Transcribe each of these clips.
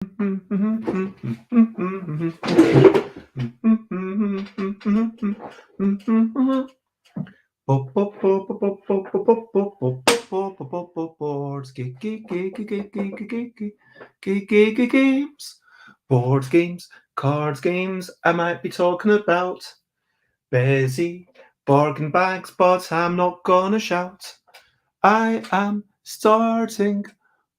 Board games, card games, I might be talking about busy bargain bags, but I'm not gonna shout. I am starting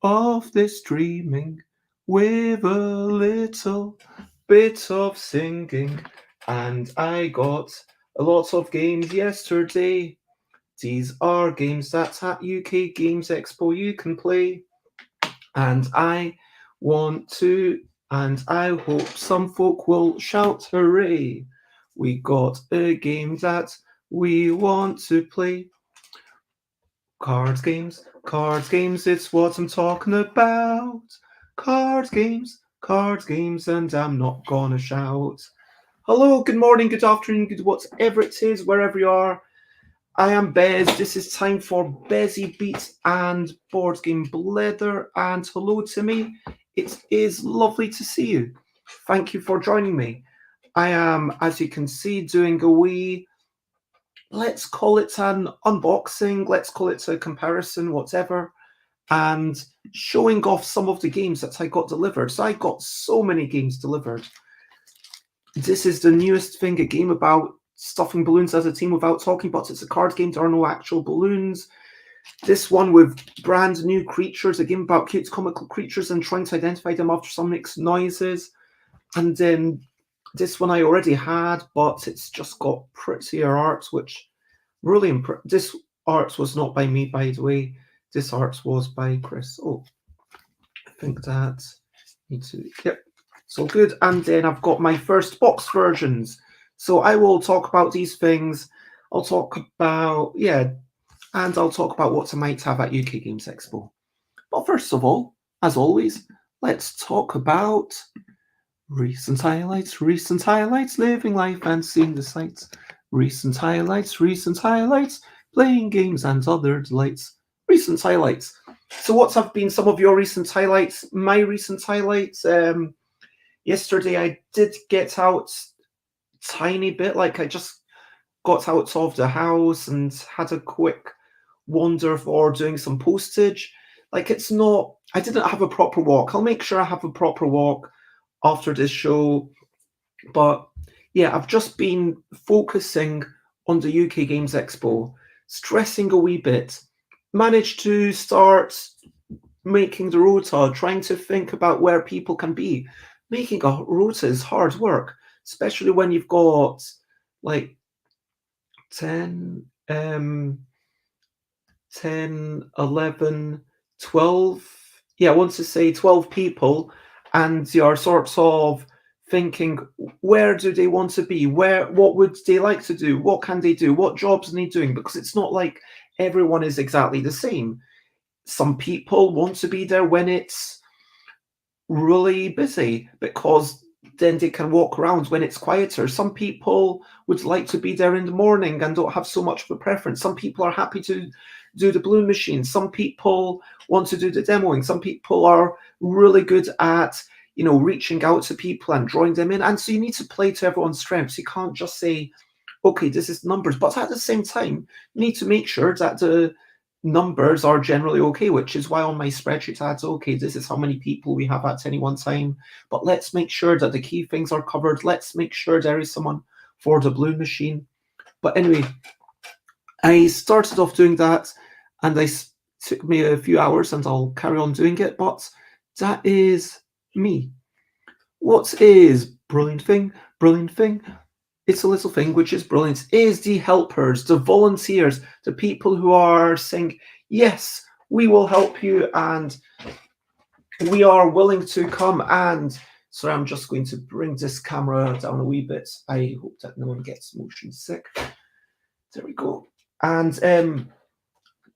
off this dreaming with a little bit of singing, and I got a lot of games yesterday. These are games that at UK Games Expo you can play, and I want to, and I hope some folk will shout hooray. We got a game that we want to play. Cards games, it's what I'm talking about. Cards games, and I'm not gonna shout. Hello, good morning, good afternoon, good whatever it is, wherever you are. I am Bez. This is time for Bezzy Beats and Board Game Blether. And hello to me. It is lovely to see you. Thank you for joining me. I am, as you can see, doing a wee, let's call it an unboxing, let's call it a comparison, whatever, and showing off some of the games that I got delivered. So I got so many games delivered. This is the newest thing, a game about stuffing balloons as a team without talking, but it's a card game. There are no actual balloons. This one with brand new creatures, a game about cute comical creatures and trying to identify them after some mixed noises. And then this one I already had, but it's just got prettier art, which really this art was not by me, by the way. This art was by Chris. Oh, I think that need to, yep, so good. And then I've got my first box versions. So I will talk about these things. I'll talk about, and I'll talk about what I might have at UK Games Expo. But first of all, as always, let's talk about recent highlights, living life and seeing the sights. Recent highlights, playing games and other delights. Recent highlights. So what have been some of your recent highlights? My recent highlights, yesterday I did get out tiny bit, like I just got out of the house and had a quick wander for doing some postage. Like it's not, I didn't have a proper walk. I'll make sure I have a proper walk after this show. But yeah, I've just been focusing on the UK Games Expo, stressing a wee bit, managed to start making the rota, trying to think about where people can be. Making a rota is hard work, especially when you've got like 10, 11, 12. Yeah, I want to say 12 people, and you're sort of thinking, where do they want to be? What would they like to do? What can they do? What jobs are they doing? Because it's not like everyone is exactly the same. Some people want to be there when it's really busy because then they can walk around when it's quieter. Some people would like to be there in the morning and don't have so much of a preference. Some people are happy to do the balloon machine. Some people want to do the demoing. Some people are really good at, reaching out to people and drawing them in. And so you need to play to everyone's strengths. You can't just say, okay, this is numbers. But at the same time, you need to make sure that the numbers are generally okay, which is why on my spreadsheet I had, okay, this is how many people we have at any one time. But let's make sure that the key things are covered. Let's make sure there is someone for the balloon machine. But anyway, I started off doing that, and took me a few hours, and I'll carry on doing it. But that is me. What is brilliant thing? It's a little thing which is brilliant, is the helpers, the volunteers, the people who are saying, yes, we will help you and we are willing to come. And sorry, I'm just going to bring this camera down a wee bit. I hope that no one gets motion sick. There we go. And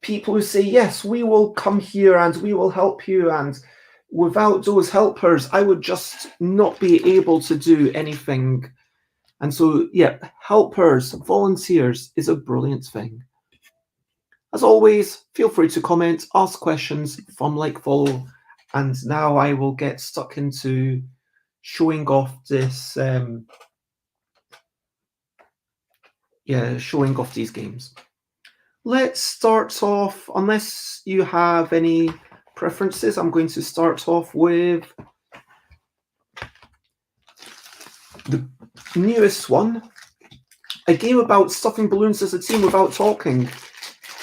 people who say, yes, we will come here and we will help you. And without those helpers, I would just not be able to do anything. And so, yeah, helpers, volunteers is a brilliant thing. As always, feel free to comment, ask questions, like, follow, And now I will get stuck into showing off this, showing off these games. Let's start off, unless you have any preferences, I'm going to start off with the newest one, a game about stuffing balloons as a team without talking,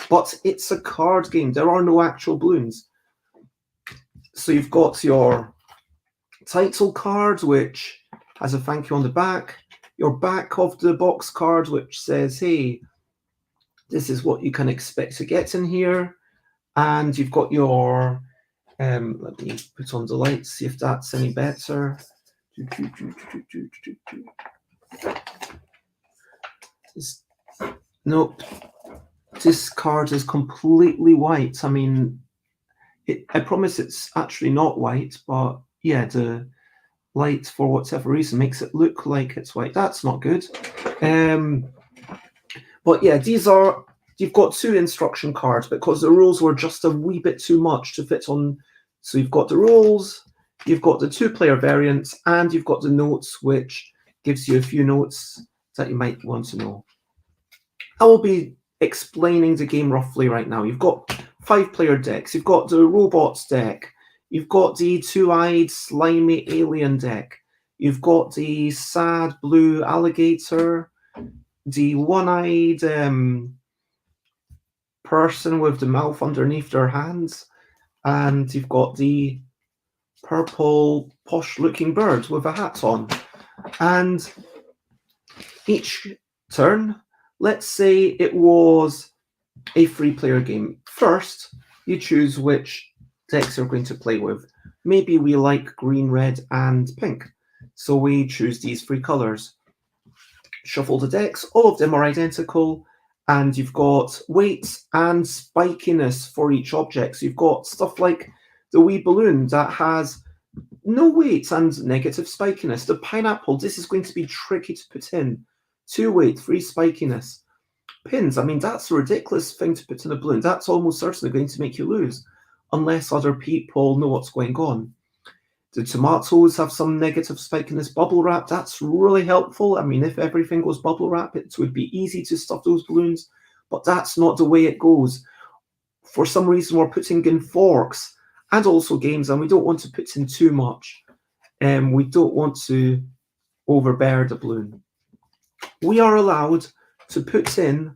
but it's a card game. There are no actual balloons. So you've got your title card, which has a thank you on the back, your back of the box card, which says, hey, this is what you can expect to get in here. And you've got your, let me put on the lights, see if that's any better. Nope. This card is completely white. I mean, I promise it's actually not white, but yeah, the light, for whatever reason, makes it look like it's white. That's not good. But yeah, you've got 2 instruction cards because the rules were just a wee bit too much to fit on. So you've got the rules, you've got the 2-player variants, and you've got the notes, which gives you a few notes that you might want to know. I will be explaining the game roughly right now. You've got 5-player decks. You've got the robots deck. You've got the 2-eyed slimy alien deck. You've got the sad blue alligator, the 1-eyed person with the mouth underneath their hands, and you've got the purple posh-looking bird with a hat on. And each turn, let's say it was a 3-player game. First, you choose which decks you're going to play with. Maybe we like green, red, and pink. So we choose these 3 colors. Shuffle the decks, all of them are identical, and you've got weight and spikiness for each object. So you've got stuff like the wee balloon that has no weight and negative spikiness. The pineapple, this is going to be tricky to put in. 2 weight, 3 spikiness. Pins, I mean, that's a ridiculous thing to put in a balloon. That's almost certainly going to make you lose, unless other people know what's going on. The tomatoes have some negative spikiness. Bubble wrap, that's really helpful. I mean, if everything was bubble wrap, it would be easy to stuff those balloons, but that's not the way it goes. For some reason, we're putting in forks and also games, and we don't want to put in too much. We don't want to overbear the balloon. We are allowed to put in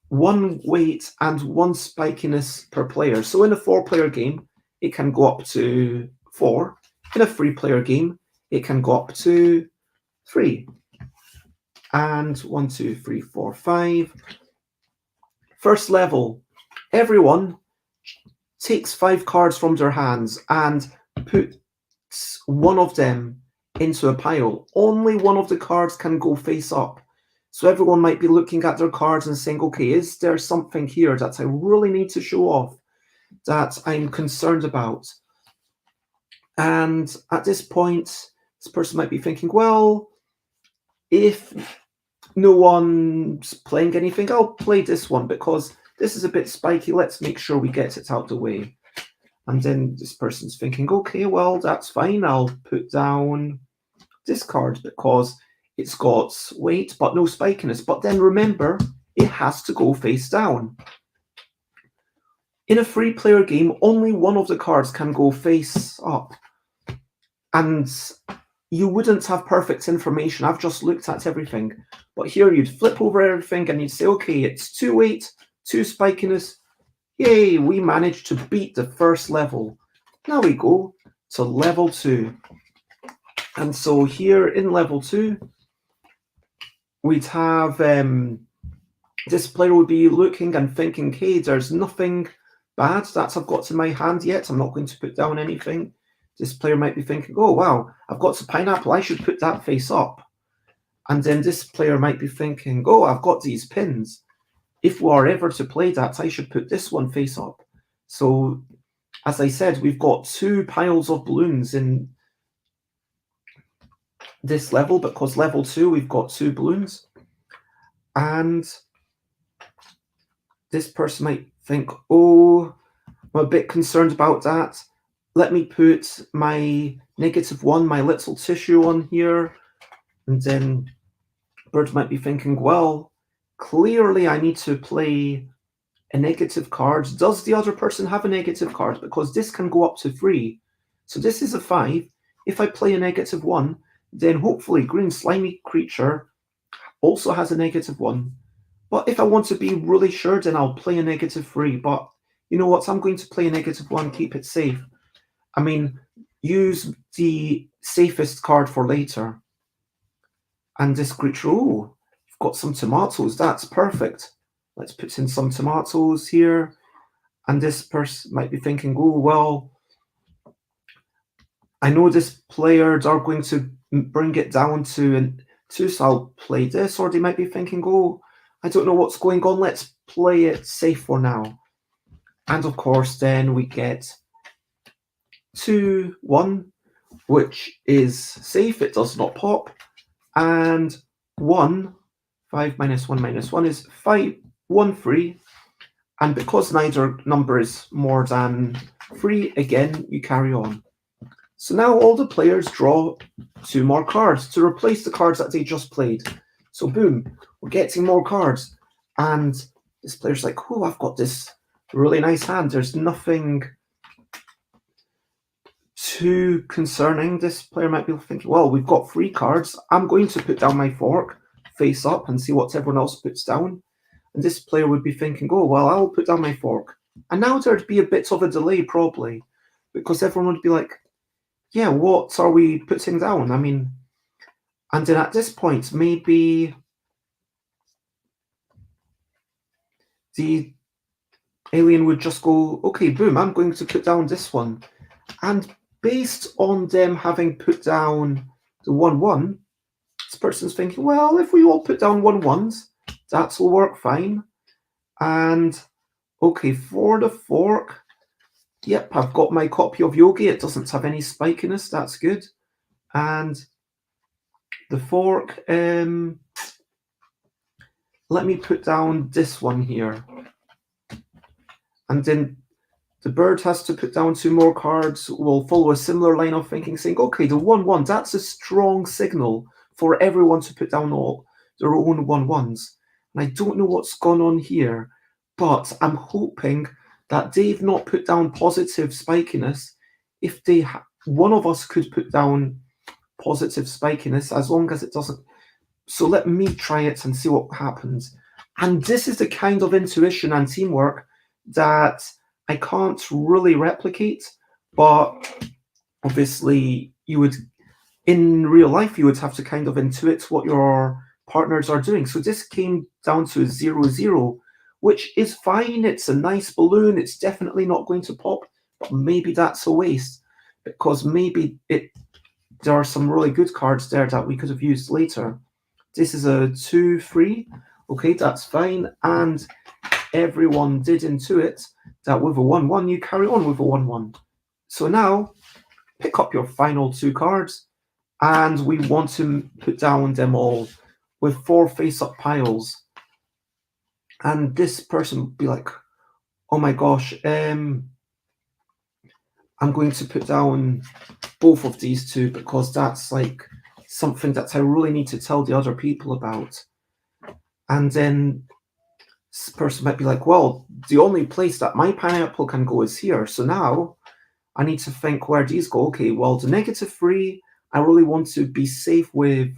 1 weight and 1 spikiness per player. So in a 4-player game, it can go up to 4. In a 3-player game, it can go up to 3. And 1, 2, 3, 4, 5. First level, everyone takes 5 cards from their hands and puts one of them into a pile. Only one of the cards can go face up. So everyone might be looking at their cards and saying, okay, is there something here that I really need to show off, that I'm concerned about? And at this point, this person might be thinking, well, if no one's playing anything, I'll play this one because this is a bit spiky. Let's make sure we get it out the way. And then this person's thinking, okay, well, that's fine. I'll put down this card because it's got weight but no spikiness. But then remember, it has to go face down. In a 3-player game, only one of the cards can go face up. And you wouldn't have perfect information. I've just looked at everything. But here you'd flip over everything and you'd say, okay, it's 2 weight, 2 spikiness. Yay, we managed to beat the first level. Now we go to level 2. And so here in level 2, we'd have this player would be looking and thinking, hey, there's nothing bad that I've got in my hand yet. I'm not going to put down anything. This player might be thinking, oh, wow, I've got some pineapple. I should put that face up. And then this player might be thinking, oh, I've got these pins. If we are ever to play that, I should put this one face up. So, as I said, we've got 2 piles of balloons in this level, because level 2, we've got 2 balloons. And this person might think, oh, I'm a bit concerned about that. let me put my -1, my little tissue on here, and then bird might be thinking, well, clearly I need to play a negative card. Does the other person have a negative card? Because this can go up to 3. So this is a 5. If I play a -1, then hopefully green slimy creature also has a -1. But if I want to be really sure, then I'll play a -3. But you know what? I'm going to play a -1, keep it safe. I mean, use the safest card for later. And this creature, oh, you've got some tomatoes. That's perfect. Let's put in some tomatoes here. And this person might be thinking, oh, well, I know this players are going to bring it down to 2, so I'll play this. Or they might be thinking, oh, I don't know what's going on. Let's play it safe for now. And of course, then we get 2, 1, which is safe. It does not pop. And 1, 5 minus 1 minus 1 is 5, 1, 3. And because neither number is more than 3, again, you carry on. So now all the players draw 2 more cards to replace the cards that they just played. So boom, we're getting more cards. And this player's like, oh, I've got this really nice hand. There's nothing too concerning. This player might be thinking, well, we've got 3 cards. I'm going to put down my fork face up and see what everyone else puts down. And this player would be thinking, oh, well, I'll put down my fork. And now there'd be a bit of a delay probably, because everyone would be like, yeah, what are we putting down? I mean, and then at this point, maybe the alien would just go, okay, boom, I'm going to put down this one. And based on them having put down the 1-1, this person's thinking, well, if we all put down 1-1s, that'll work fine. And okay, for the fork, yep, I've got my copy of Yogi. It doesn't have any spikiness. That's good. And the fork, let me put down this one here. And then the bird has to put down 2 more cards. We'll follow a similar line of thinking, saying, okay, the 1-1, that's a strong signal for everyone to put down all their own 1-1s. And I don't know what's gone on here, but I'm hoping that they've not put down positive spikiness. If they, one of us could put down positive spikiness, as long as it doesn't. So let me try it and see what happens. And this is the kind of intuition and teamwork that I can't really replicate, but obviously you would, in real life, you would have to kind of intuit what your partners are doing. So this came down to 0-0, which is fine. It's a nice balloon. It's definitely not going to pop, but maybe that's a waste, because maybe there are some really good cards there that we could have used later. This is a 2-3. Okay, that's fine. And everyone did intuit that with a 1-1, you carry on with a 1-1. So now, pick up your final 2 cards, and we want to put down them all with 4 face-up piles. And this person would be like, oh my gosh, I'm going to put down both of these 2, because that's like something that I really need to tell the other people about. And then this person might be like, well, the only place that my pineapple can go is here. So now I need to think where these go. Okay, well, the -3, I really want to be safe with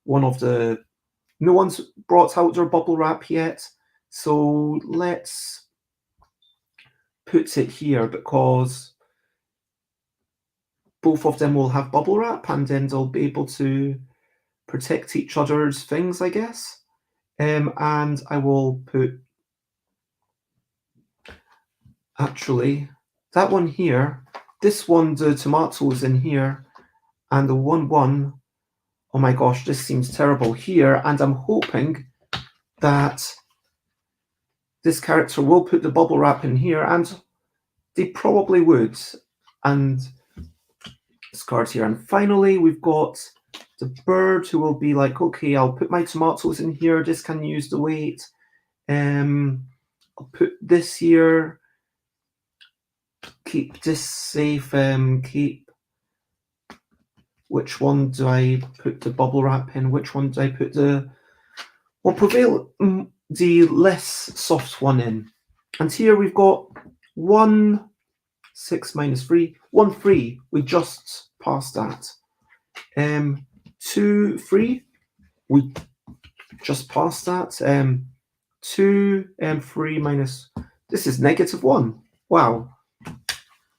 one of the... No one's brought out their bubble wrap yet. So let's put it here, because both of them will have bubble wrap, and then they'll be able to protect each other's things, I guess. And I will put, actually, that one here, this one, the tomatoes in here, and the 1-1, oh my gosh, this seems terrible here, and I'm hoping that this character will put the bubble wrap in here, and they probably would. And this card here. And finally, we've got the bird, who will be like, okay, I'll put my tomatoes in here. This can use the weight. I'll put this here. keep this safe. Keep. Which one do I put the bubble wrap in? Which one do I put the... Well, prevail the less soft one in. And here we've got 1, 6 minus 3, 1, 3. We just passed that. 2, 3. We just passed that. 2 and 3 minus... This is -1. Wow.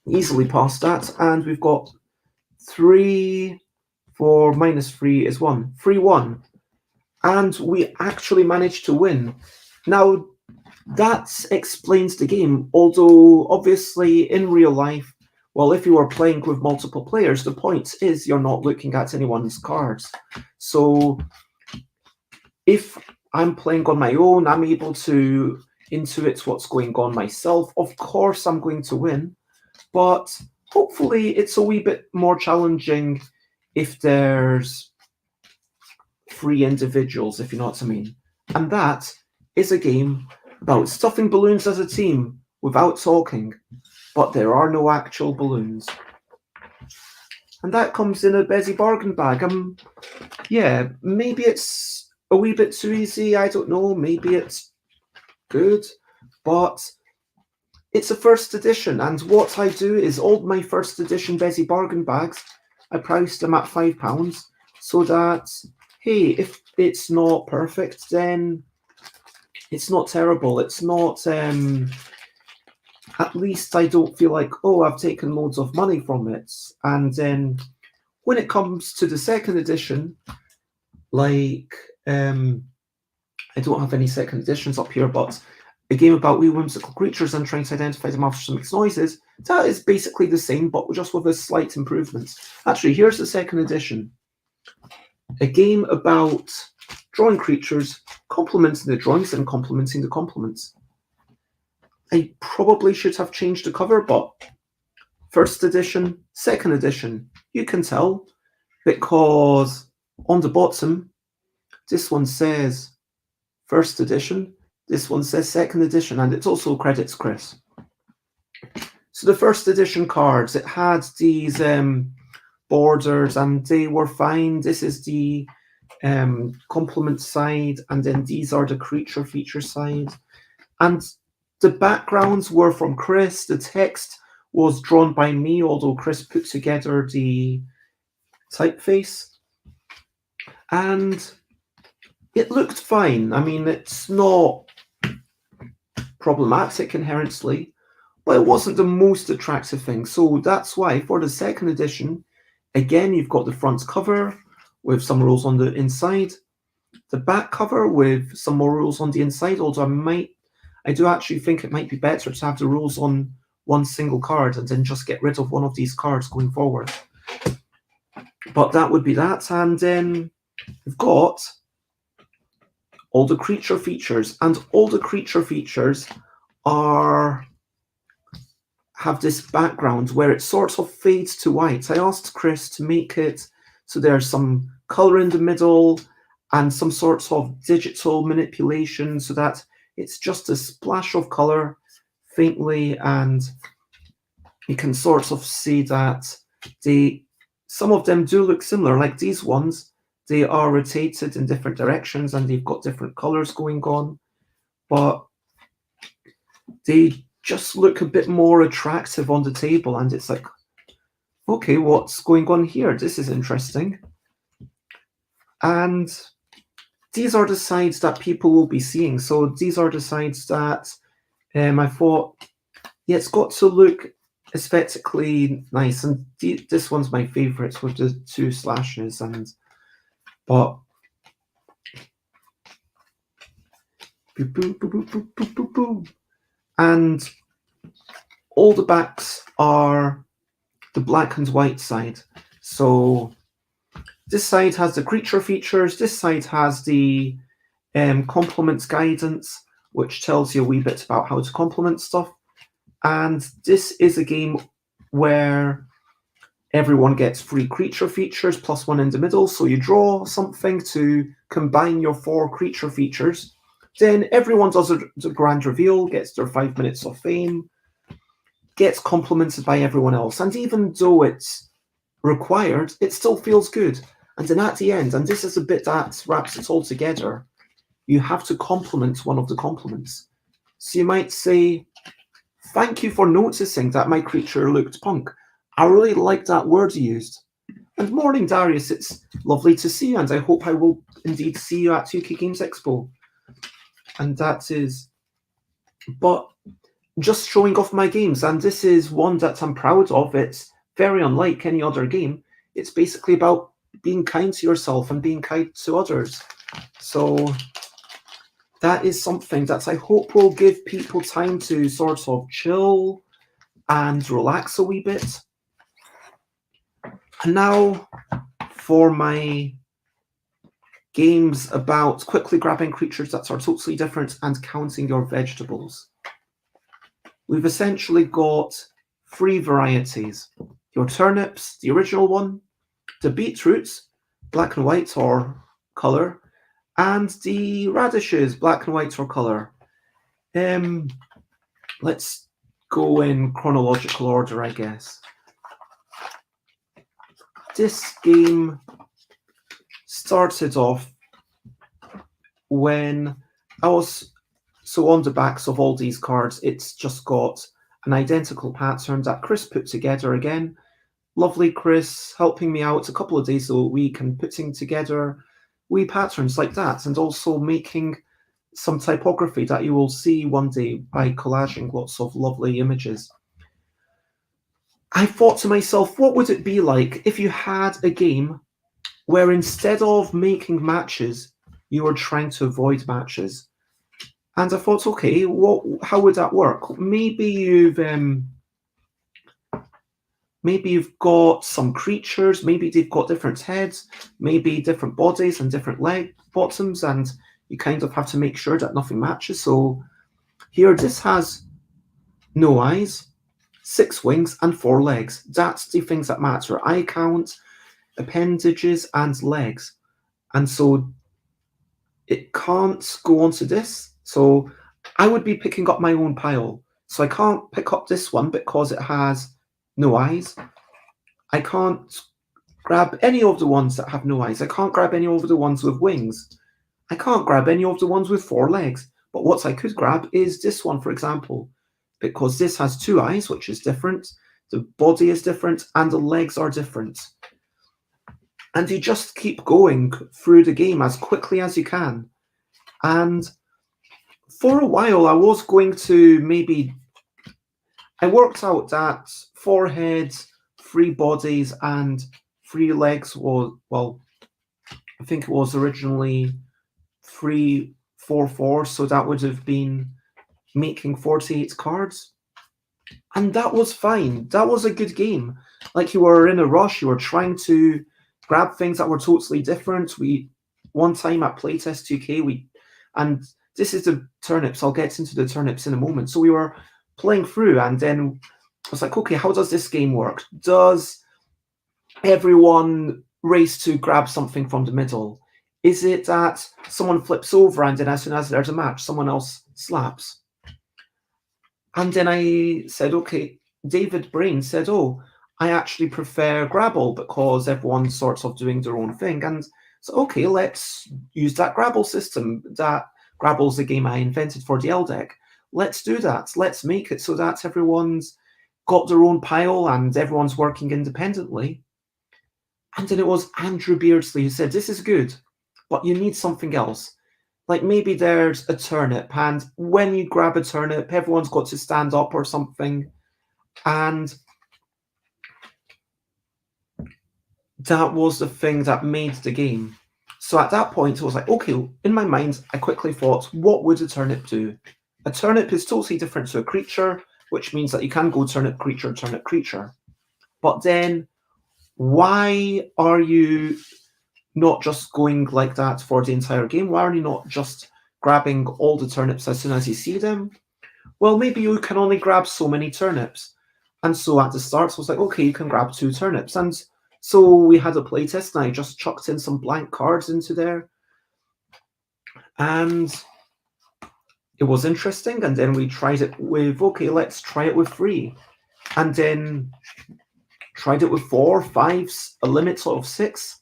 Easily passed that. And we've got 3, 4 minus 3 is 1. 3, 1. And we actually managed to win. Now, that explains the game. Although, obviously, in real life, well, if you are playing with multiple players, the point is you're not looking at anyone's cards. So, if I'm playing on my own, I'm able to intuit what's going on myself. Of course, I'm going to win. But hopefully, it's a wee bit more challenging if there's 3 individuals, if you know what I mean. And that is a game about stuffing balloons as a team without talking, but there are no actual balloons. And that comes in a Bezzy bargain bag. Yeah, maybe it's a wee bit too easy, I don't know, maybe it's good, but it's a first edition, and what I do is all my first edition Bezzy bargain bags, I priced them at £5, so that, hey, if it's not perfect, then it's not terrible. It's not, at least I don't feel like, oh, I've taken loads of money from it. And then when it comes to the second edition, like, I don't have any second editions up here, but a game about wee whimsical creatures and trying to identify them after some mixed noises, that is basically the same, but just with a slight improvement. Actually, here's the second edition. A game about drawing creatures, complementing the drawings and complementing the complements. I probably should have changed the cover, but first edition, second edition, you can tell, because on the bottom, this one says first edition, this one says second edition, and it also credits Chris. So the first edition cards, it had these borders, and they were fine. This is the complement side, and then these are the creature feature side. And the backgrounds were from Chris. The text was drawn by me, although Chris put together the typeface. And it looked fine. I mean, it's not problematic inherently, but it wasn't the most attractive thing. So that's why for the second edition, again, you've got the front cover with some rules on the inside, the back cover with some more rules on the inside, although I do actually think it might be better to have the rules on one single card and then just get rid of one of these cards going forward. But that would be that. And then we've got all the creature features, and all the creature features have this background where it sort of fades to white. I asked Chris to make it so there's some color in the middle and some sorts of digital manipulation so that it's just a splash of color faintly, and you can sort of see that some of them do look similar, like these ones. They are rotated in different directions and they've got different colors going on, but they just look a bit more attractive on the table, and it's like, okay, what's going on here? This is interesting. And these are the sides that people will be seeing. So these are the sides that I thought, yeah, it's got to look aesthetically nice. And this one's my favorite with the 2 slashes. But boop, boop, boop, boop, boop, boop, boop. And all the backs are the black and white side. So this side has the creature features, this side has the complements guidance, which tells you a wee bit about how to complement stuff. And this is a game where everyone gets 3 creature features plus 1 in the middle. So you draw something to combine your 4 creature features. Then everyone does the grand reveal, gets their 5 minutes of fame. gets complimented by everyone else. And even though it's required, it still feels good. And then at the end, and this is a bit that wraps it all together, you have to compliment one of the compliments. So you might say, thank you for noticing that my creature looked punk. I really liked that word you used. And morning, Darius. It's lovely to see you, and I hope I will indeed see you at UK Games Expo. And that is, but just showing off my games, and this is one that I'm proud of. It's very unlike any other game. It's basically about being kind to yourself and being kind to others. So that is something that I hope will give people time to sort of chill and relax a wee bit. And now for my games about quickly grabbing creatures that are totally different and counting your vegetables. We've essentially got 3 varieties. Your turnips, the original one, the beetroots, black and white or colour, and the radishes, black and white or colour. Let's go in chronological order, I guess. This game started off when I was, so on the backs of all these cards, it's just got an identical pattern that Chris put together again. Lovely Chris helping me out a couple of days a week and putting together wee patterns like that, and also making some typography that you will see one day by collaging lots of lovely images. I thought to myself, what would it be like if you had a game where instead of making matches, you were trying to avoid matches? And I thought, okay, how would that work? Maybe you've got some creatures, maybe they've got different heads, maybe different bodies and different leg bottoms, and you kind of have to make sure that nothing matches. So here, this has no eyes, 6 wings, and 4 legs. That's the things that matter: eye count, appendages, and legs. And so it can't go onto this. So I would be picking up my own pile. So I can't pick up this one because it has no eyes. I can't grab any of the ones that have no eyes. I can't grab any of the ones with wings. I can't grab any of the ones with 4 legs. But what I could grab is this one, for example, because this has 2 eyes, which is different. The body is different and the legs are different. And you just keep going through the game as quickly as you can. And for a while, I was going to I worked out that 4 heads, 3 bodies, and 3 legs was, well, I think it was originally 3, 4, 4, so that would have been making 48 cards. And that was fine. That was a good game. Like, you were in a rush, you were trying to grab things that were totally different. One time at Playtest 2K, and this is the turnips. I'll get into the turnips in a moment. So we were playing through, and then I was like, okay, how does this game work? Does everyone race to grab something from the middle? Is it that someone flips over and then as soon as there's a match, someone else slaps? And then I said, okay, David Brain said, oh, I actually prefer Grabble because everyone's sort of doing their own thing. And so, okay, let's use that Grabble system. That Grabble's the game I invented for the L deck. Let's do that. Let's make it so that everyone's got their own pile and everyone's working independently. And then it was Andrew Beardsley who said, this is good, but you need something else. Like maybe there's a turnip, and when you grab a turnip, everyone's got to stand up or something. And that was the thing that made the game. So at that point, I was like, okay, in my mind, I quickly thought, what would a turnip do? A turnip is totally different to a creature, which means that you can go turnip, creature. But then why are you not just going like that for the entire game? Why are you not just grabbing all the turnips as soon as you see them? Well, maybe you can only grab so many turnips. And so at the start, I was like, okay, you can grab 2 turnips. And so we had a playtest, and I just chucked in some blank cards into there. And it was interesting. And then we tried it with, okay, let's try it with 3. and then tried it with 4, 5s, a limit of 6.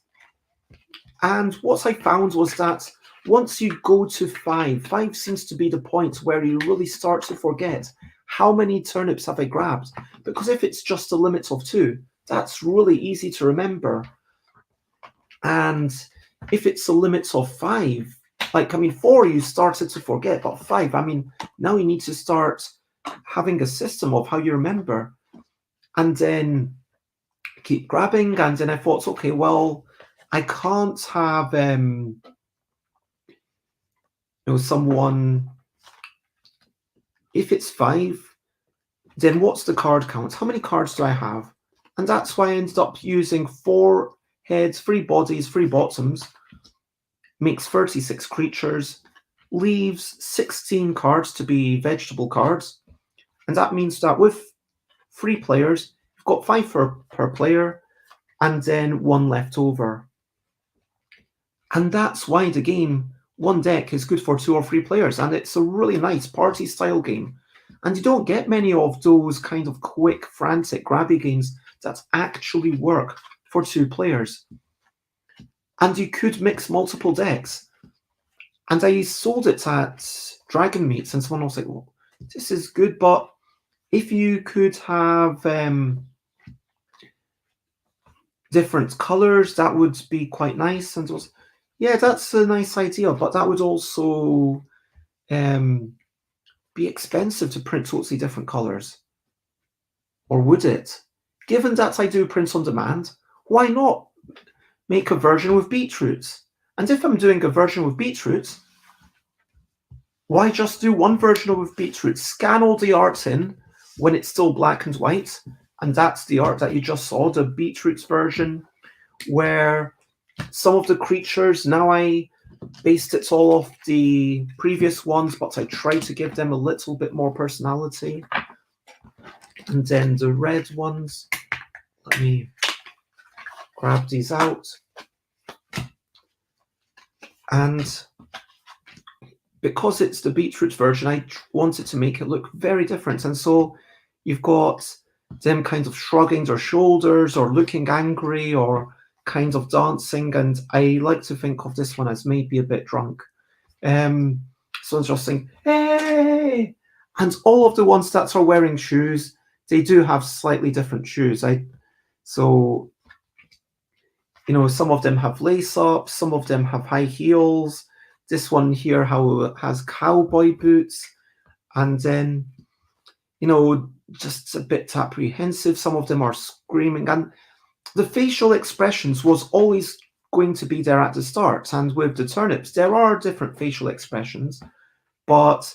And what I found was that once you go to 5 seems to be the point where you really start to forget how many turnips have I grabbed. Because if it's just a limit of 2, that's really easy to remember. And if it's a limit of 5, 4 you started to forget, but 5, now you need to start having a system of how you remember. And then keep grabbing, and then I thought, okay, well, I can't have someone, if it's 5, then what's the card count? How many cards do I have? And that's why I ended up using 4 heads, 3 bodies, 3 bottoms, makes 36 creatures, leaves 16 cards to be vegetable cards. And that means that with 3 players, you've got 5 per player, and then 1 left over. And that's why the game, one deck, is good for 2 or 3 players, and it's a really nice party style game. And you don't get many of those kind of quick, frantic, grabby games that actually work for 2 players. And you could mix multiple decks. And I sold it at Dragon Meets, and someone was like, well, this is good, but if you could have different colors, that would be quite nice. And it was, yeah, that's a nice idea, but that would also be expensive to print totally different colors. Or would it? Given that I do print on demand, why not make a version with beetroots? And if I'm doing a version with beetroots, why just do one version with beetroots? Scan all the art in when it's still black and white, and that's the art that you just saw, the beetroots version, where some of the creatures, now I based it all off the previous ones, but I tried to give them a little bit more personality. And then the red ones, let me grab these out. And because it's the beetroots version, I wanted to make it look very different. And so you've got them kind of shrugging their shoulders or looking angry or kind of dancing. And I like to think of this one as maybe a bit drunk. So it's just saying, hey! And all of the ones that are wearing shoes, they do have slightly different shoes. So, some of them have lace-ups, some of them have high heels. This one here has cowboy boots, and then, just a bit apprehensive. Some of them are screaming, and the facial expressions was always going to be there at the start. And with the turnips, there are different facial expressions, but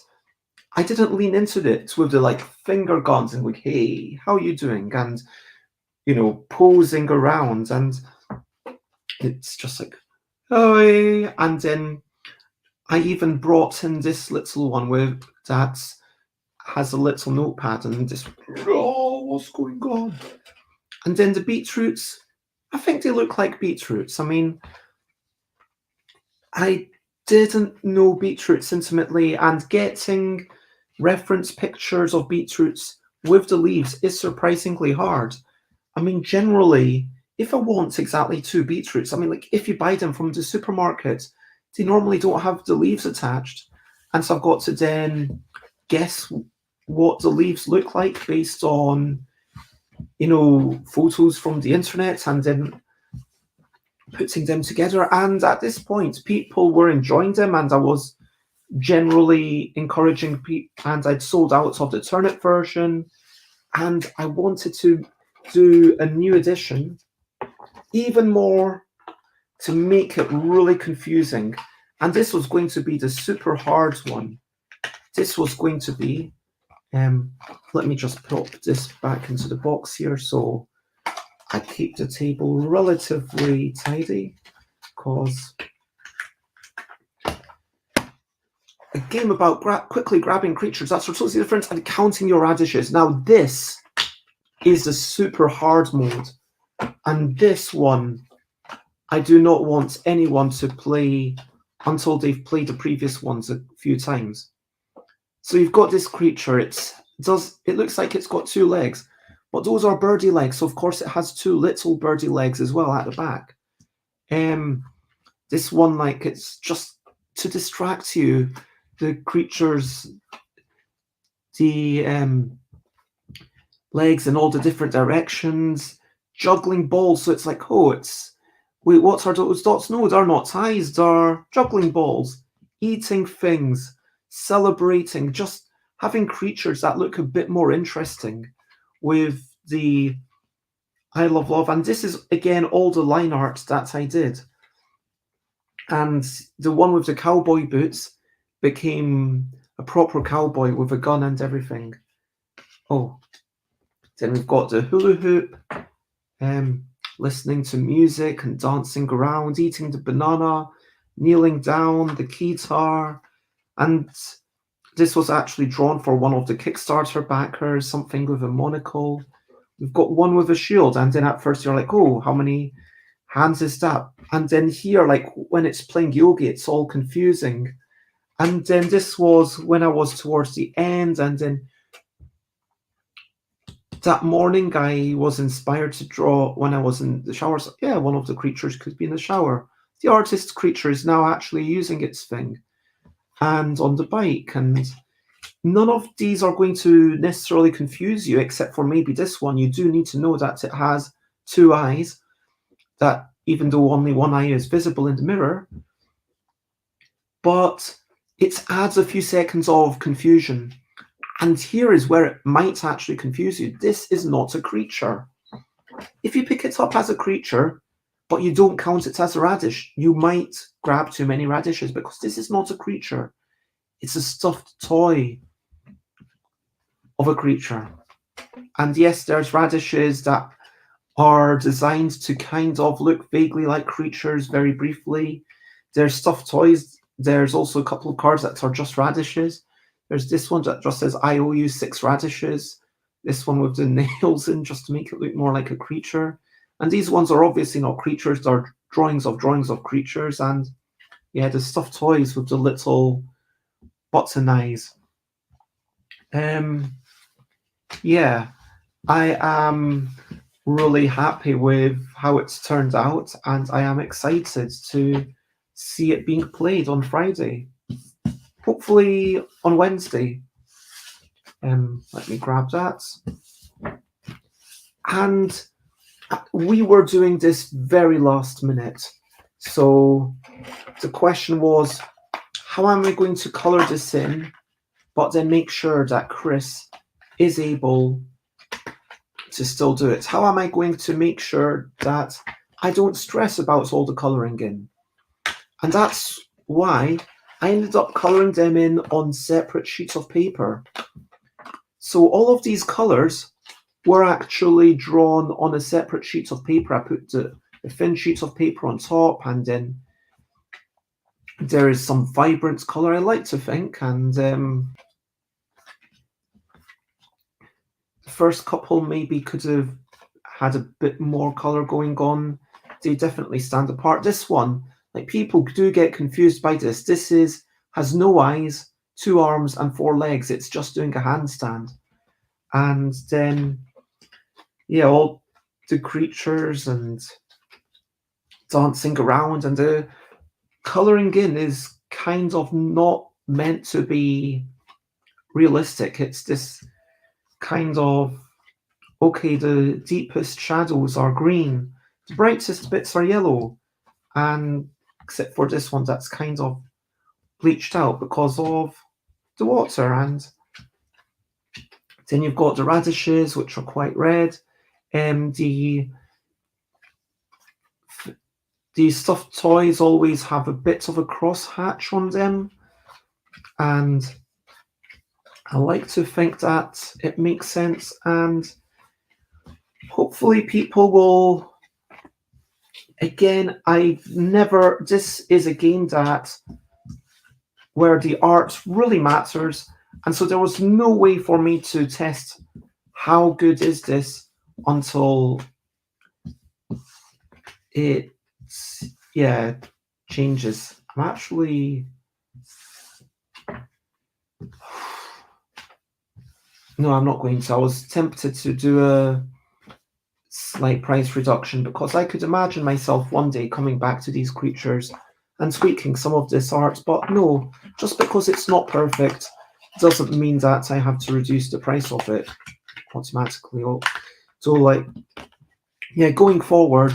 I didn't lean into it with the finger guns and hey, how are you doing? And, posing around, and it's just oh, and then I even brought in this little one that has a little notepad and this, oh, what's going on? And then the beetroots, I think they look like beetroots. I didn't know beetroots intimately, and getting reference pictures of beetroots with the leaves is surprisingly hard. Generally, if I want exactly 2 beetroots, if you buy them from the supermarket, they normally don't have the leaves attached. And so I've got to then guess what the leaves look like based on, photos from the internet, and then putting them together. And at this point, people were enjoying them, and I was generally encouraging people, and I'd sold out of the turnip version, and I wanted to do a new edition, even more, to make it really confusing. And this was going to be the super hard one. This was going to be, let me just pop this back into the box here so I keep the table relatively tidy, because a game about quickly grabbing creatures, that's totally different, and counting your radishes. Now this is the super hard mode, and this one I do not want anyone to play until they've played the previous ones a few times. So you've got this creature, it looks like it's got 2 legs, but those are birdie legs, so of course it has two little birdie legs as well at the back. This one, like, it's just to distract you. The creatures, the legs in all the different directions, juggling balls. So it's like, oh, wait, what are those dots? No, they're not ties, they're juggling balls, eating things, celebrating, just having creatures that look a bit more interesting with the I Love Love. And this is, again, all the line art that I did. And the one with the cowboy boots became a proper cowboy with a gun and everything. Oh, then we've got the hula hoop, listening to music and dancing around, eating the banana, kneeling down, the guitar. And this was actually drawn for one of the Kickstarter backers, something with a monocle. We've got one with a shield, and then at first you're like, oh, how many hands is that? And then here, like, when it's playing yogi, it's all confusing. And then this was when I was towards the end, and then that morning I was inspired to draw when I was in the shower. So, yeah, one of the creatures could be in the shower. The artist's creature is now actually using its thing and on the bike, and none of these are going to necessarily confuse you, except for maybe this one. You do need to know that it has two eyes, that even though only one eye is visible in the mirror, but it adds a few seconds of confusion. And here is where it might actually confuse you. This is not a creature. If you pick it up as a creature, but you don't count it as a radish, you might grab too many radishes, because this is not a creature. It's a stuffed toy of a creature. And yes, there's radishes that are designed to kind of look vaguely like creatures very briefly. There's stuffed toys. There's also a couple of cards that are just radishes. There's this one that just says, I owe you 6 radishes. This one with the nails in, just to make it look more like a creature. And these ones are obviously not creatures. They're drawings of creatures. And yeah, the stuffed toys with the little button eyes. Yeah, I am really happy with how it's turned out, and I am excited to see it being played on Friday. Hopefully on Wednesday. Let me grab that. And we were doing this very last minute. So the question was, how am I going to color this in, but then make sure that Chris is able to still do it? How am I going to make sure that I don't stress about all the coloring in? And that's why I ended up coloring them in on separate sheets of paper. So all of these colors were actually drawn on a separate sheet of paper. I put the thin sheets of paper on top, and then there is some vibrant color, I like to think, and the first couple maybe could have had a bit more color going on. They definitely stand apart. This one, like, people do get confused by this. This has no eyes, 2 arms, and 4 legs. It's just doing a handstand. And then, yeah, all the creatures and dancing around, and the coloring in is kind of not meant to be realistic. It's this kind of, okay, the deepest shadows are green, the brightest bits are yellow, and except for this one that's kind of bleached out because of the water. And then you've got the radishes, which are quite red. The stuffed toys always have a bit of a crosshatch on them, and I like to think that it makes sense, and hopefully people will. Again, this is a game where the art really matters, and so there was no way for me to test how good is this until it changes. I'm actually No, I'm not going to. I was tempted to do a slight price reduction because I could imagine myself one day coming back to these creatures and tweaking some of this art. But no, just because it's not perfect doesn't mean that I have to reduce the price of it automatically. So, like, yeah, going forward,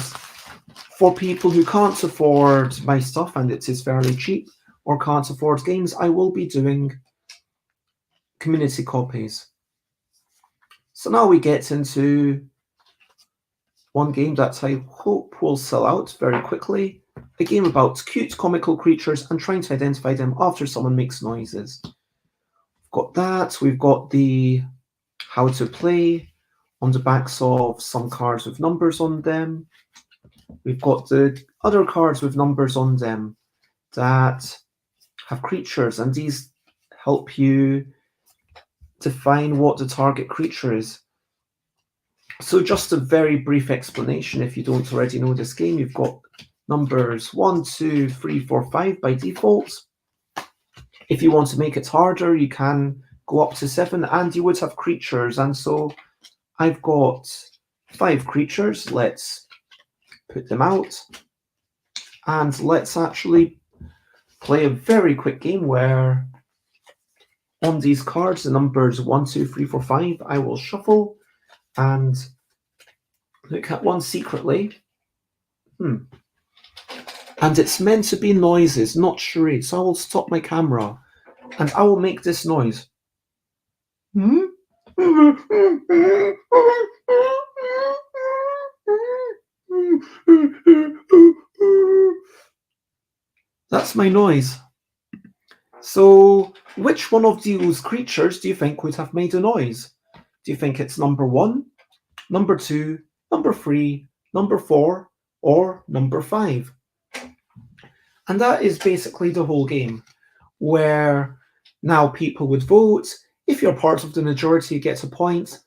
for people who can't afford my stuff and it is fairly cheap or can't afford games, I will be doing community copies. So now we get into one game that I hope will sell out very quickly. A game about cute comical creatures and trying to identify them after someone makes noises. We've got that. We've got the how to play on the backs of some cards with numbers on them. We've got the other cards with numbers on them that have creatures, and these help you define what the target creature is. So just a very brief explanation if you don't already know this game. You've got numbers 1, 2, 3, 4, 5 by default. If you want to make it harder, you can go up to 7 and you would have creatures. And so I've got 5 creatures. Let's put them out. And let's actually play a very quick game where on these cards, the numbers 1, 2, 3, 4, 5, I will shuffle and look at one secretly. And it's meant to be noises, not charades. So I will stop my camera and I will make this noise. That's my noise. So which one of these creatures do you think would have made a noise? Do you think it's number 1, number 2, number 3, number 4, or number 5? And that is basically the whole game, where now people would vote. If you're part of the majority, you get a point.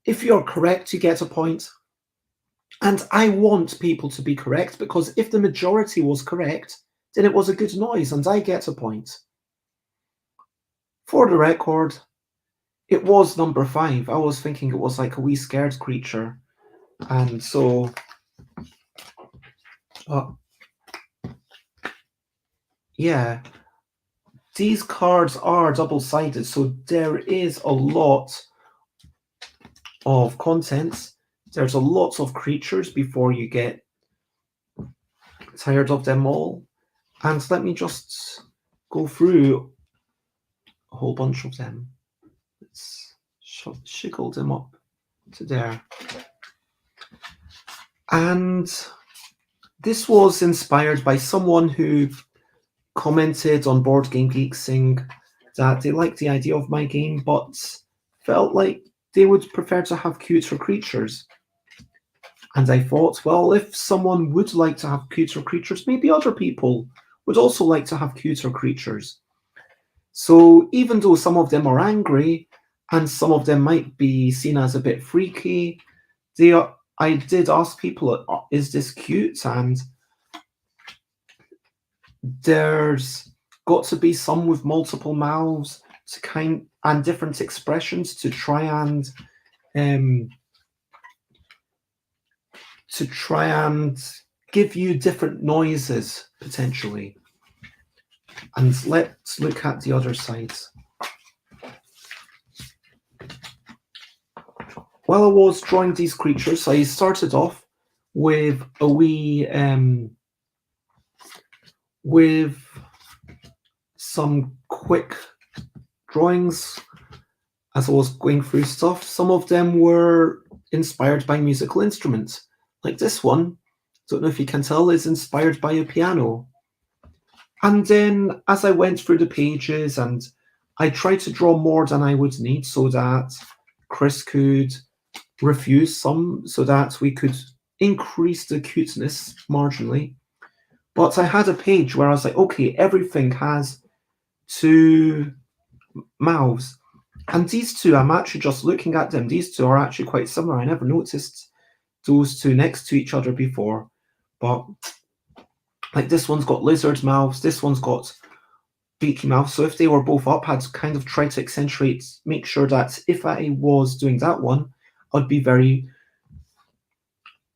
If you're correct, you get a point. And I want people to be correct, because if the majority was correct, then it was a good noise and I get a point. For the record, it was number 5. I was thinking it was like a wee scared creature. And so yeah, these cards are double-sided, so there is a lot of content. There's a lot of creatures before you get tired of them all. And let me just go through a whole bunch of them. Let's shiggle them up to there. And this was inspired by someone who commented on Board Game Geek saying that they liked the idea of my game, but felt like they would prefer to have cuter creatures. And I thought, well, if someone would like to have cuter creatures, maybe other people would also like to have cuter creatures. So even though some of them are angry and some of them might be seen as a bit freaky, I did ask people, is this cute? And there's got to be some with multiple mouths and different expressions to try and give you different noises potentially. And let's look at the other side. While I was drawing these creatures, I started off with a wee with some quick drawings as I was going through stuff. Some of them were inspired by musical instruments. Like this one, don't know if you can tell, is inspired by a piano. And then as I went through the pages and I tried to draw more than I would need so that Chris could refuse some so that we could increase the cuteness marginally. But I had a page where I was like, okay, everything has 2 mouths. And these 2, I'm actually just looking at them. These 2 are actually quite similar. I never noticed those 2 next to each other before. But like this one's got lizard mouths. This one's got beaky mouth. So if they were both up, I'd kind of try to accentuate, make sure that if I was doing that one, I'd be very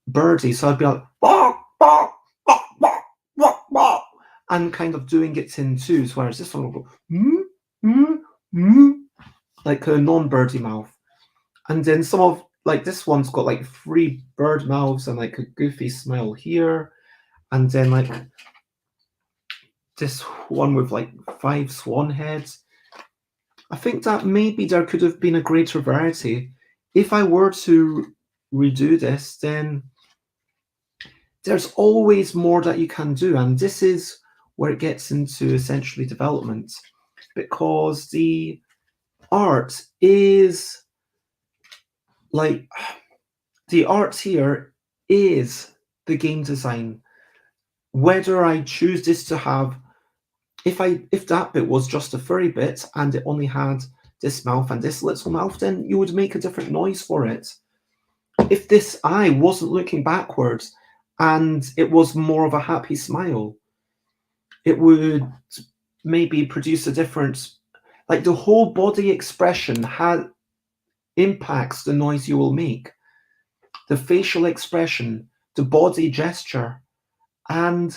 birdy. So I'd be like, bark, bark, bark, bark, bark, bark, and kind of doing it in twos, whereas this one will go, like a non-birdie mouth. And then some of, like this one's got like 3 bird mouths and like a goofy smile here. And then like this one with like 5 swan heads. I think that maybe there could have been a greater variety. If I were to redo this, then there's always more that you can do. And this is where it gets into essentially development, because the art is like, the art here is the game design. Whether I choose this to have, if that bit was just a furry bit and it only had this mouth and this little mouth, then you would make a different noise for it. If this eye wasn't looking backwards and it was more of a happy smile, it would maybe produce a different, like the whole body expression impacts the noise you will make. The facial expression, the body gesture, and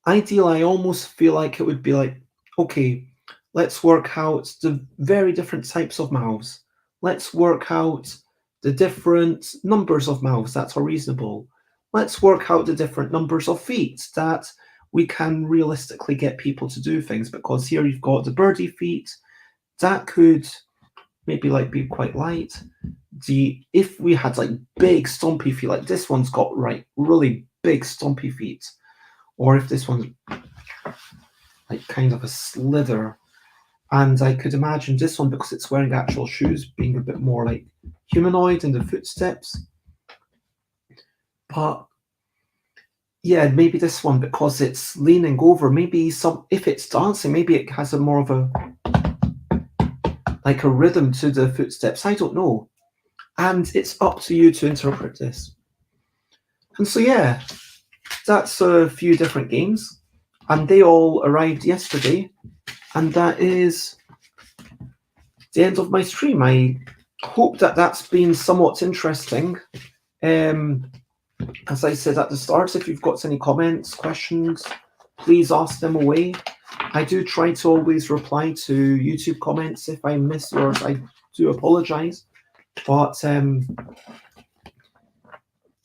ideally, I almost feel like it would be like, okay, let's work out the very different types of mouths. Let's work out the different numbers of mouths that are reasonable. Let's work out the different numbers of feet that we can realistically get people to do things, because here you've got the birdie feet that could maybe like be quite light. If we had like big stumpy feet, like this one's got really big stumpy feet, or if this one's like kind of a slither, and I could imagine this one, because it's wearing actual shoes, being a bit more like humanoid in the footsteps. But yeah, maybe this one, because it's leaning over, maybe if it's dancing, maybe it has a more of a like a rhythm to the footsteps. I don't know. And it's up to you to interpret this. And so yeah, that's a few different games, and they all arrived yesterday, and that is the end of my stream. I hope that that's been somewhat interesting. As I said at the start, if you've got any comments, questions, please ask them away. I do try to always reply to YouTube comments. If I miss yours, I do apologize. But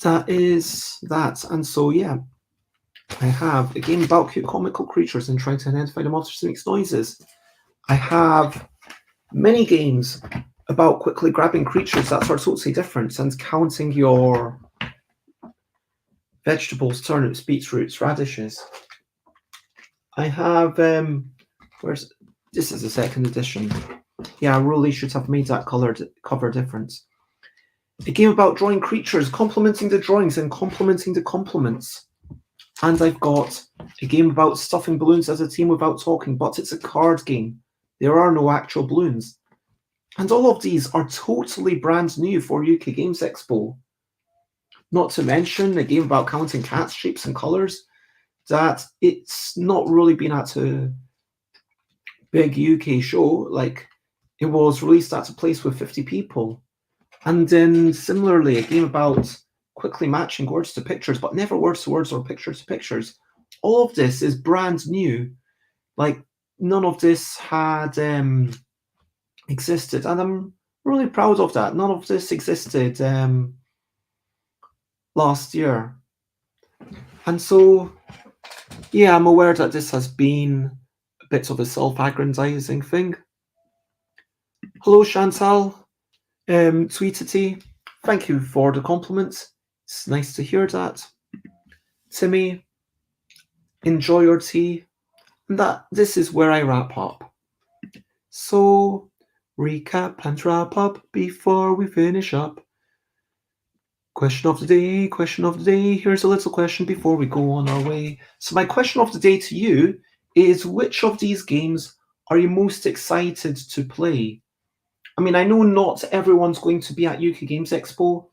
that is that. And so, yeah, I have a game about cute comical creatures and trying to identify the monsters that makes noises. I have many games about quickly grabbing creatures that are totally different and counting your vegetables, turnips, beetroots, radishes. I have, this is the second edition. Yeah, I really should have made that cover difference. A game about drawing creatures, complementing the drawings and complementing the complements. And I've got a game about stuffing balloons as a team without talking, but it's a card game. There are no actual balloons. And all of these are totally brand new for UK Games Expo. Not to mention a game about counting cats, shapes and colours, that it's not really been at a big UK show. Like, it was released at a place with 50 people. And then similarly, a game about quickly matching words to pictures, but never words to words or pictures to pictures. All of this is brand new. Like, none of this had existed, and I'm really proud of that. None of this existed last year. And so, yeah, I'm aware that this has been a bit of a self-aggrandizing thing. Hello, Chantal. Tweetity, thank you for the compliments. It's nice to hear that. Timmy, enjoy your tea. And this is where I wrap up. So, recap and wrap up before we finish up. Question of the day. Here's a little question before we go on our way. So my question of the day to you is, which of these games are you most excited to play? I mean, I know not everyone's going to be at UK Games Expo,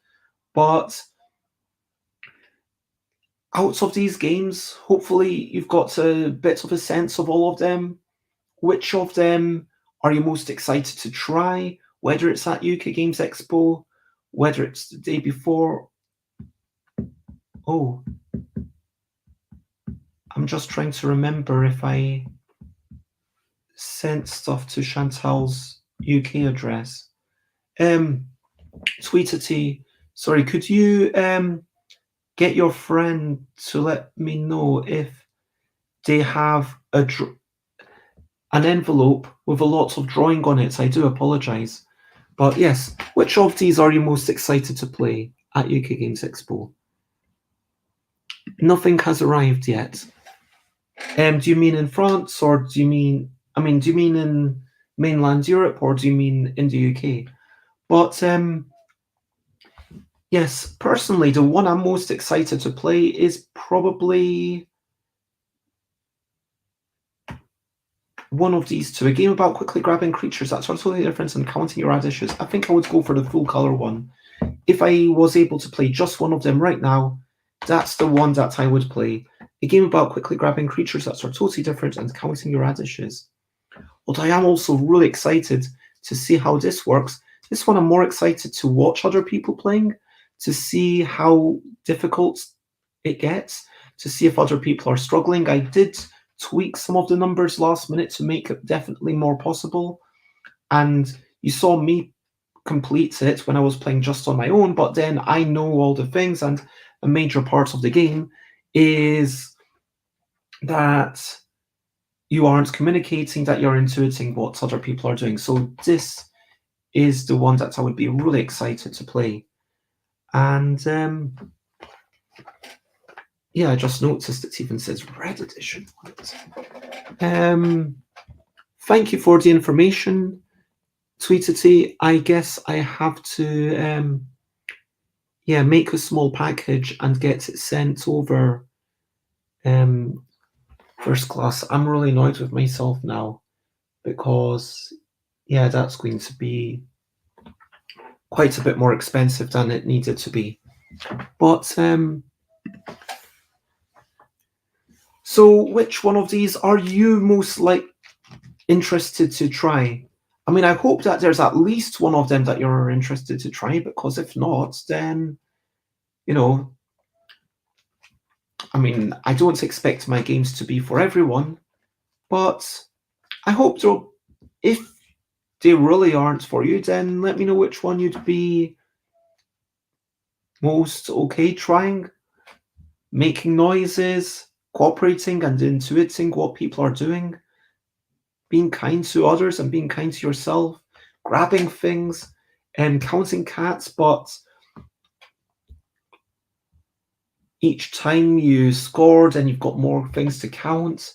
but out of these games, hopefully you've got a bit of a sense of all of them. Which of them are you most excited to try? Whether it's at UK Games Expo, whether it's the day before. Oh, I'm just trying to remember if I sent stuff to Chantal's UK address. Tweetity, sorry, could you get your friend to let me know if they have an envelope with a lot of drawing on it? I do apologise. But yes, which of these are you most excited to play at UK Games Expo? Nothing has arrived yet. Do you mean in France, or do you mean in mainland Europe, or do you mean in the UK? But yes, personally, the one I'm most excited to play is probably one of these two. A game about quickly grabbing creatures that's totally different and counting your radishes. I think I would go for the full color one. If I was able to play just one of them right now, that's the one that I would play. A game about quickly grabbing creatures that are totally different and counting your radishes. But I am also really excited to see how this works. This one I'm more excited to watch other people playing, to see how difficult it gets, to see if other people are struggling. I did tweak some of the numbers last minute to make it definitely more possible. And you saw me complete it when I was playing just on my own, but then I know all the things, and a major part of the game is that you aren't communicating, that you're intuiting what other people are doing. So this is the one that I would be really excited to play. And yeah, I just noticed it even says Red Edition on it. Thank you for the information, Tweetity. I guess I have to make a small package and get it sent over first class. I'm really annoyed with myself now because that's going to be quite a bit more expensive than it needed to be. But so which one of these are you most interested to try? I mean, I hope that there's at least one of them that you're interested to try, because if not, then, I don't expect my games to be for everyone, but I hope so. If they really aren't for you, then let me know which one you'd be most okay trying. Making noises, cooperating and intuiting what people are doing, being kind to others and being kind to yourself, grabbing things and counting cats, but each time you scored and you've got more things to count.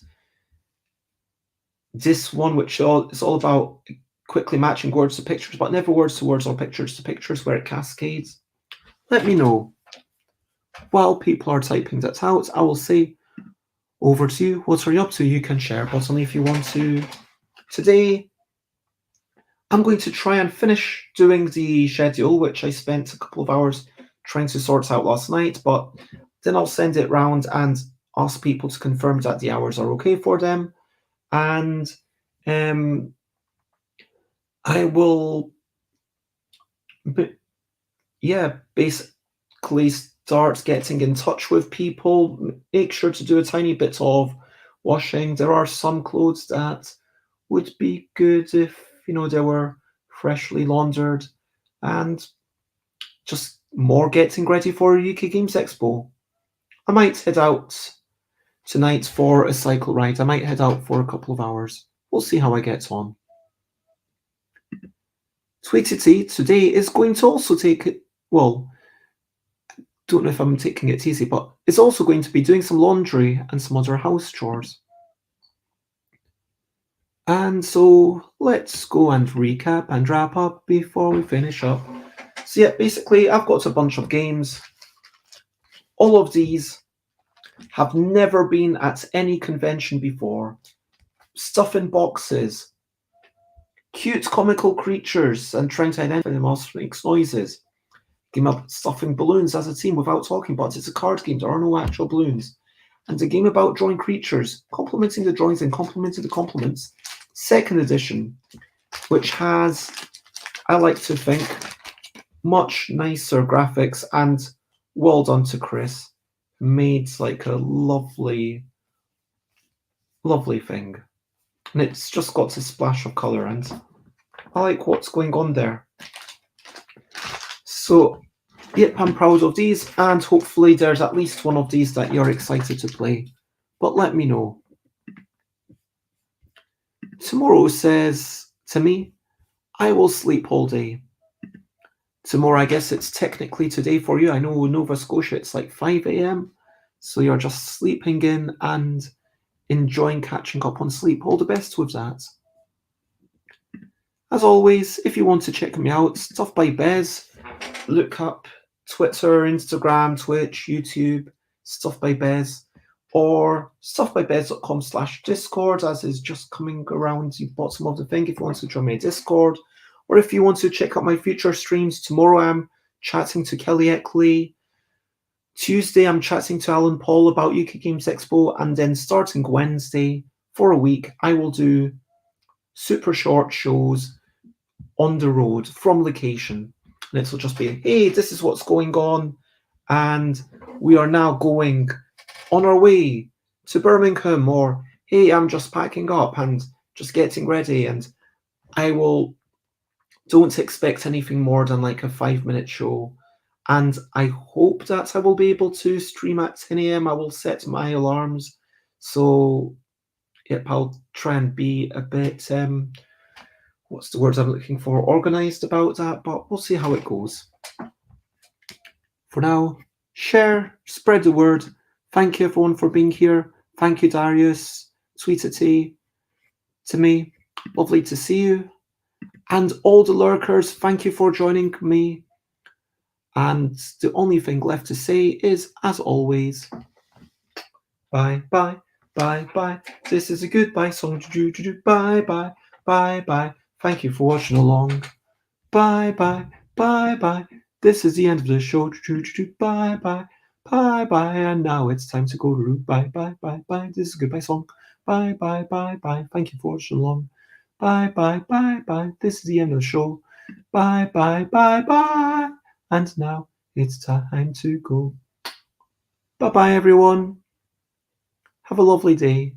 This one, which is all about quickly matching words to pictures, but never words to words or pictures to pictures, where it cascades. Let me know. While people are typing that out, I will say over to you. What are you up to? You can share, but only if you want to. Today, I'm going to try and finish doing the schedule, which I spent a couple of hours trying to sort out last night, but then I'll send it round and ask people to confirm that the hours are okay for them. And I will, basically start getting in touch with people, make sure to do a tiny bit of washing. There are some clothes that would be good if, they were freshly laundered, and just more getting ready for UK Games Expo. I might head out tonight for a cycle ride. I might head out for a couple of hours. We'll see how I get on. Tweetity today is going to also take it, well, don't know if I'm taking it easy, but it's also going to be doing some laundry and some other house chores. And so let's go and recap and wrap up before we finish up. So yeah, basically I've got a bunch of games. All of these have never been at any convention before. Stuff in boxes, cute comical creatures and trying to identify them as makes noises, game about stuffing balloons as a team without talking, but it's a card game. There are no actual balloons. And a game about drawing creatures, complementing the drawings and complementing the complements. Second edition, which has, I like to think, much nicer graphics, and well done to Chris. Made like a lovely thing. And it's just got a splash of colour, and I like what's going on there. So, yep, I'm proud of these, and hopefully there's at least one of these that you're excited to play. But let me know. Tomorrow says to me, I will sleep all day. Tomorrow, I guess it's technically today for you. I know in Nova Scotia it's like 5 a.m. So you're just sleeping in and enjoying catching up on sleep. All the best with that. As always, if you want to check me out, Stuff by Bez, look up Twitter, Instagram, Twitch, YouTube, Stuff by Bez, or stuffbybez.com/Discord, as is just coming around the bottom of the thing if you want to join my Discord. Or if you want to check out my future streams, tomorrow I'm chatting to Kelly Eckley. Tuesday I'm chatting to Alan Paul about UK Games Expo, and then starting Wednesday for a week, I will do super short shows on the road from location. And it'll just be, hey, this is what's going on, and we are now going on our way to Birmingham, or hey, I'm just packing up and just getting ready, and don't expect anything more than like a 5-minute show. And I hope that I will be able to stream at 10 a.m. I will set my alarms. So, yep, I'll try and be a bit, what's the words I'm looking for, organized about that, but we'll see how it goes. For now, share, spread the word. Thank you everyone for being here. Thank you, Darius, Sweetity, to me. Lovely to see you. And all the lurkers, thank you for joining me. And the only thing left to say is, as always, bye, bye, bye, bye. This is a goodbye song. Bye, bye, bye, bye. Thank you for watching along. Bye, bye, bye, bye. This is the end of the show. Bye, bye, bye, bye. And now it's time to go to bye, bye, bye, bye. This is a goodbye song. Bye, bye, bye, bye. Thank you for watching along. Bye, bye, bye, bye. This is the end of the show. Bye, bye, bye, bye. And now it's time to go. Bye-bye, everyone. Have a lovely day.